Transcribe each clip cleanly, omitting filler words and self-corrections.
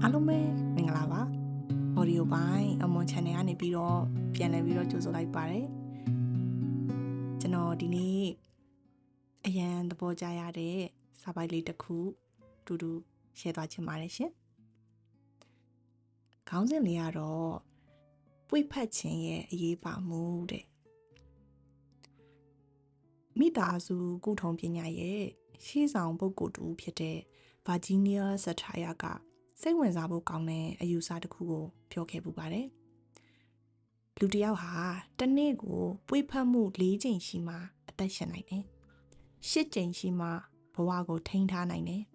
အားလုံးပဲမင်္ဂလာပါ audio ပိုင်းအမွန် channel ကနေပြီးတော့ပြန်လည်ပြီးတော့ကြိုဆိုလိုက်ပါတယ်ကျွန်တော်ဒီနေ့အရန်သဘောကျရတဲ့စာပိုက်လေးတစ်ခုတူတူ share သွားချင်ပါတယ်ရှင်ခေါင်းစဉ်လေးကတော့ပွေဖက်ခြင်းရဲ့အရေးပါမှုတဲ့မိသားစုကုထုံပညာရဲ့ရှေ့ဆောင်ပုဂ္ဂိုလ်တူဖြစ်တဲ့ Virginia Satir ကစိတ်ဝင်စားဖို့ကောင်းတဲ့အယူဆတစ်ခုကိုပြောခဲ့ပူပါတယ်။လူတစ်ယောက်ဟာတစ်နေ့ကိုပွေဖက်မှု၄ချိန်ရှိမှအသက်ရှင်နိုင်တယ်။၈ချိန်ရှိမှဘဝကိုထိန်းထားနိုင်တယ်။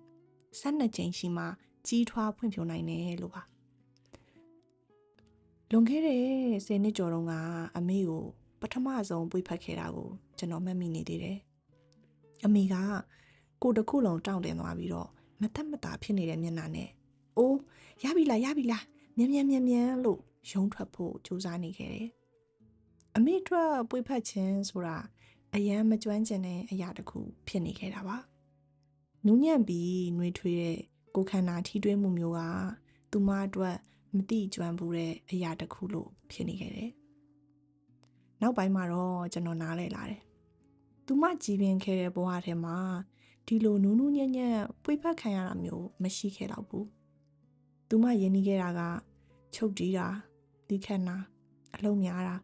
12ချိန်ရှိမှကြီးထွားဖွံ့ဖြိုးနိုင်တယ်လို့ပါ။လွန်ခဲ့တဲ့10နှစ်ကျော်တုန်းကအမေကိုပထမဆုံးပွေဖက်ခဲ့တာကိုကျွန်တော်မှတ်မိနေသေးတယ်။အမေကကိုတစ်ခုလုံးတောင့်တင်သွားပြီးတော့မသက်မတာဖြစ်နေတဲ့မျက်နှာနဲ့အိုးရပြီလားမြန်လို့ရုံးထွက်ဖို့ကြိုးစားနေခဲ့တယ်။အမေအတွက်ပွေဖက်ခြင်းဆိုတာအယမ်းမကျွမ်းကျင်တဲ့အရာတစ်ခုဖြစ်နေခဲ့တာပါ။နူးညံ့ပြီးနှွေးထွေးတဲ့ကိုယ်ခန္ဓာထိတွေ့မှုမျိုးကသူမအတွက်မတိကျွမ်းဘူးတဲ့အရာတစ်ခုလို့ဖြစ်နေခဲ့တယ်။နောက်ပိုင်းမှာတော့ကျွန်တော်နားလည်လာတယ်။သူမကြည်ပင်ခဲ့တဲ့ဘဝထဲမှာဒီလိုနူးနူးညံ့ညံ့ပွေဖက်ခံရတာမျိုးမရှိခဲ့တော့ဘူး။သူမယဉ်နီးခဲ့တာကချုပ်တီးတာတိခတ်နာအလုံးများတာ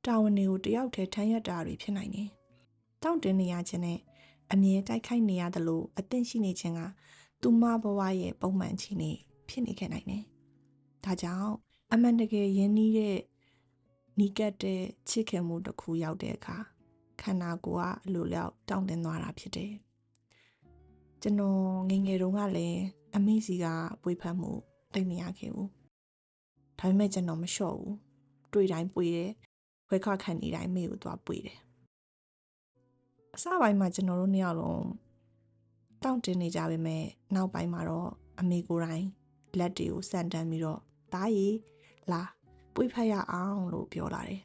တာဝန်တွေကိုတယောက်တည်းထမ်းရွက်တာတွေဖြစ်နိုင်တယ်။တောင့်တင်းနေရခြင်းနဲ့အမြဲတိုက်ခိုက်နေရတယ်လို့အသင့်ရှိနေခြင်းကသူမဘဝရဲ့ပုံမှန်အခြေအနေဖြစ်နေခဲ့နိုင်တယ်။ဒါကြောင့်အမှန်တကယ်ယဉ်နီးတဲ့နီးကပ်တဲ့ချစ်ခင်မှုတစ်ခုရောက်တဲ့အခါခန္ဓာကိုယ်ကအလိုလျောက်တောင့်တင်းသွားတာဖြစ်တယ်။ကျွန်တော်ငယ်ငယ်တုန်းကလည်းအမေစီကပွေဖက်မှုတိတ်မရခဲ့ဘူး။ဒါပေမဲ့ကျွန်တော်မလျှော့ဘူး။တွေ့တိုင်းပွေတယ်။ခွဲခါခံနေတိုင်းမေကိုသွားပွေတယ်။အစပိုင်းမှာကျွန်တော်တို့နှစ်ယောက်လုံးတောင့်တင်းနေကြပေမဲ့နောက်ပိုင်းမှာတော့အမေကိုယ်တိုင်လက်တွေကိုစမ်းတမ်းပြီးတော့တားရီလာပွေဖက်ရအောင်လို့ပြောလာတယ်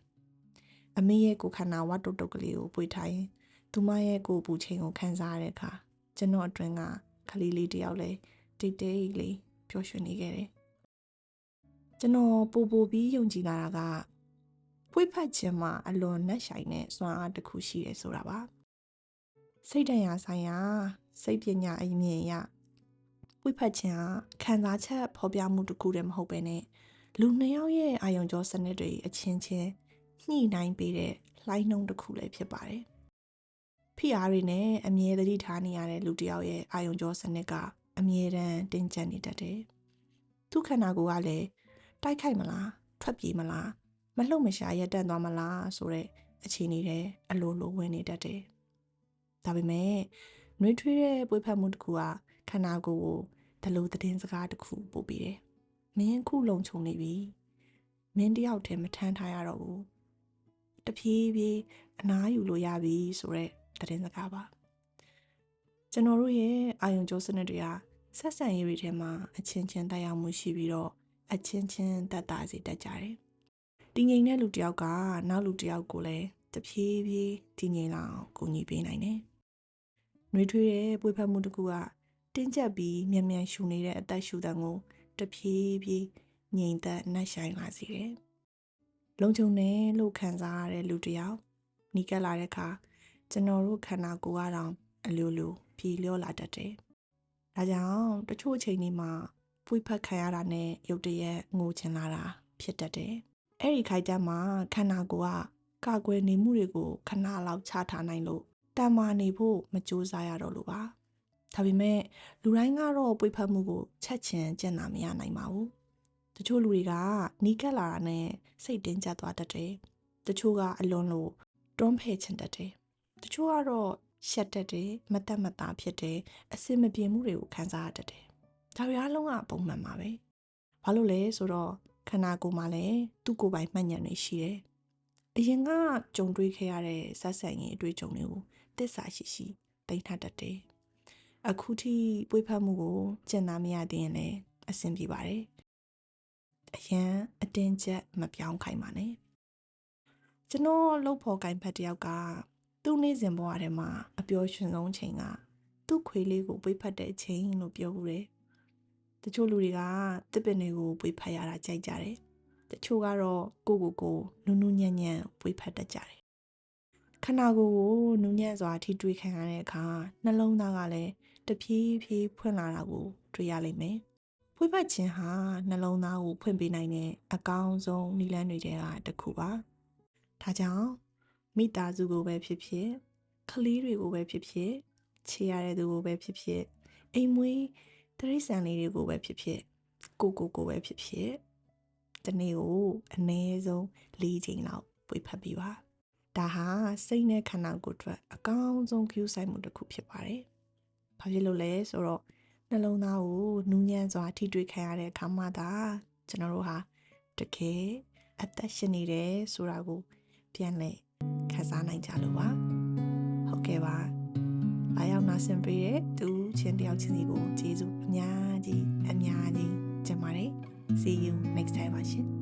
။အမေရဲ့ကိုယ်ခန္ဓာဝတ်တုတ်တုတ်ကလေးကိုပွေထားရင်သူမရဲ့ကိုယ်ပူချိန်ကိုခံစားရတဲ့အခါကျွန်တော်အတွင်းကခလေးလေးတယောက်လည်းတိတ်တိတ်လေးပျော်ရွှင်နေခဲ့တယ်။ကျွန်တော်ပိုပြီးယုံကြည်လာတာကပွေဖက်ခြင်းမှာအလွန်နှက်ဆိုင်တဲ့စွမ်းအားတစ်ခုရှိတယ်ဆိုတာပါ။စိတ်တန်ရာဆိုင်ရာစိတ်ပညာအမြင်အရပွေဖက်ခြင်းကခံစားချက်ဖော်ပြမှုတစ်ခုတည်းမဟုတ်ဘဲနဲ့လူနှစ်ယောက်ရဲ့အာယုံကြောစနစ်တွေအချင်းချင်းညှိနှိုင်းပေးတဲ့လှိုင်းနှုံးတစ်ခုလည်းဖြစ်ပါတယ်။ဖိအားတွေနဲ့အမြဲတမ်းထားနေရတဲ့လူတစ်ယောက်ရဲ့အာယုံကြောစနစ်ကအမြဲတမ်းတင်းကျပ်နေတတ်တယ်။သူ့ခန္ဓာကိုယ်ကလည်းတိုက်ခိုက်မလားထွက်ပြေးမလားမလှုပ်မရှားရပ်တန့်သွားမလားဆိုတဲ့အခြေအနေတွေအလိုလိုဝင်နေတတ်တယ်။ဒါပေမဲ့နှွေးထွေးတဲ့ပွေဖက်မှုတစ်ခုကခန္ဓာကိုယ်ကိုဒလိုသတင်းစကားတစ်ခုပို့ပေးတယ်။မင်းခုလုံခြုံနေပြီ။မင်းတယောက်တည်းမထမ်းထားရတော့ဘူး။တဖြည်းဖြည်းအနားယူလို့ရပြီဆိုတဲ့သတင်းစကားပါ။ကျွန်တော်တို့ရဲ့အာယုံကြောစနစ်တွေကဆက်ဆံရေးတွေထဲမှာအချင်းချင်းတိုက်ရောက်မှုရှိပြီးတော့အချင်းချင်းတက်တာစီတက်ကြတယ်။တည်ငြိမ်တဲ့လူတစ်ယောက်ကနောက်လူတစ်ယောက်ကိုလည်းတဖြည်းဖြည်းတည်ငြိမ်လာအောင်ကူညီပေးနိုင်တယ်။နှွေးထွေးတဲ့ပွေဖက်မှုတစ်ခုကတင်းကျပ်ပြီးမြန်ရှူနေတဲ့အသက်ရှူတံကိုတဖြည်းဖြည်းငြိမ်သက်နှက်ဆိုင်လာစေတယ်။လုံခြုံတယ်လို့ခံစားရတဲ့လူတစ်ယောက်နီးကပ်လာတဲ့အခါကျွန်တော်တို့ခန္ဓာကိုယ်ကတော့အလိုလိုပြေလျော့လာတတ်တယ်။ဒါကြောင့်တချို့အချိန်တွေမှာပွေဖက်ခံရတာနဲ့ရုတ်တရက်ငိုချင်လာတာဖြစ်တတ်တယ်။အဲ့ဒီခိုက်တန်းမှာခန္ဓာကိုယ်ကကာကွယ်နေမှုတွေကိုခဏလောက်ချထားနိုင်လို့တန်မာနေဖို့မကြိုးစားရတော့လို့ပါ။ဒါပေမဲ့လူတိုင်းကတော့ပွေဖက်မှုကိုချက်ချင်းကြက်နာမရနိုင်ပါဘူး။တချို့လူတွေကနီးကပ်လာတာနဲ့စိတ်တင်းကျပ်သွားတတ်တယ်။တချို့ကအလွန်လို့တွန်းဖဲ့ချင်တတ်တယ်။တချို့ကတော့ရှက်တတ်တယ်မတက်မတာဖြစ်တယ်အစင်မပြေမှုတွေကိုခံစားရတတ်တယ်။ဒါတွေအားလုံးကပုံမှန်ပါပဲ။ဘာလို့လဲဆိုတော့ခန္ဓာကိုယ်မှာလည်းသူ့ကိုယ်ပိုင်မှတ်ဉာဏ်တွေရှိတယ်။အရင်ကကြုံတွေ့ခဲ့ရတဲ့ဆက်ဆံရေးအတွေ့အကြုံတွေကိုသစ္စာရှိသိထားတတ်တယ်။အခုထိပွေဖက်မှုကိုကျင့်သားမရသေးရင်လည်းအဆင်ပြေပါတယ်။အရန်အတင်းကျပ်မပြောင်းခိုင်းပါနဲ့။ကျွန်တော်လှုပ်ဖော်ကိုင်ဖက်တယောက်ကသူ့နေ့စဉ်ဘဝထဲမှာအပျော်ရွှင်ဆုံးချိန်ကသူ့ခွေးလေးကိုပွေဖက်တဲ့အချိန်လို့ပြောဘူးတယ် တချို့လူတွေကတစ်ပင်တွေကိုပွေဖက်ရတာကြိုက်ကြတယ်တချို့ကတော့ကိုနူးနူးညံ့ညံ့ပွေဖက်တတ်ကြတယ်ခန္ဓာကိုယ်ကိုနူးညံ့စွာထိတွေ့ခံရတဲ့အခါနှလုံးသားကလည်းတဖြည်းဖြည်းဖွင့်လာတာကိုတွေ့ရလိမ့်မယ်ပွေဖက်ခြင်းဟာနှလုံးသားကိုဖွင့်ပေးနိုင်တဲ့အကောင်းဆုံးနည်းလမ်းတွေထဲကတစ်ခုပါဒါကြောင့်မိသားစုကိုပဲဖြစ်ဖြစ်ကလေးတွေကိုပဲဖြစ်ဖြစ်ချေရတဲ့သူကိုပဲဖြစ်ဖြစ်အိမ်မွေးတရိษံလေးတွေကိုပဲဖြစ်ဖြစ်ကိုပဲဖြစ်ဖြစ်တနေ့ကိုအနည်းဆုံး၄ချိန်လောက်ပွေဖက်ပေးပါဒါဟာစိတ်နဲ့ခန္ဓာကိုယ်အတွက်အကောင်းဆုံးကျူးဆိုင်မှုတစ်ခုဖြစ်ပါတယ်ဘာဖြစ်လို့လဲဆိုတော့နှလုံးသားကိုနူးညံ့စွာထိတွေ့ခံရတဲ့အခါမှသာကျွန်တော်တို့ဟာတကယ်အသက်ရှင်နေတယ်ဆိုတာကိုပြန်လည်ခံစားနိုင်ကြလို့ပါဟုတ်ကဲ့ပါလာရောက်နာဆင်ပေးတဲ့သူချင်းတယောက်ချင်းစီကိုကျေးဇူးအများကြီးတင်ပါတယ် See you next time ပါရှင်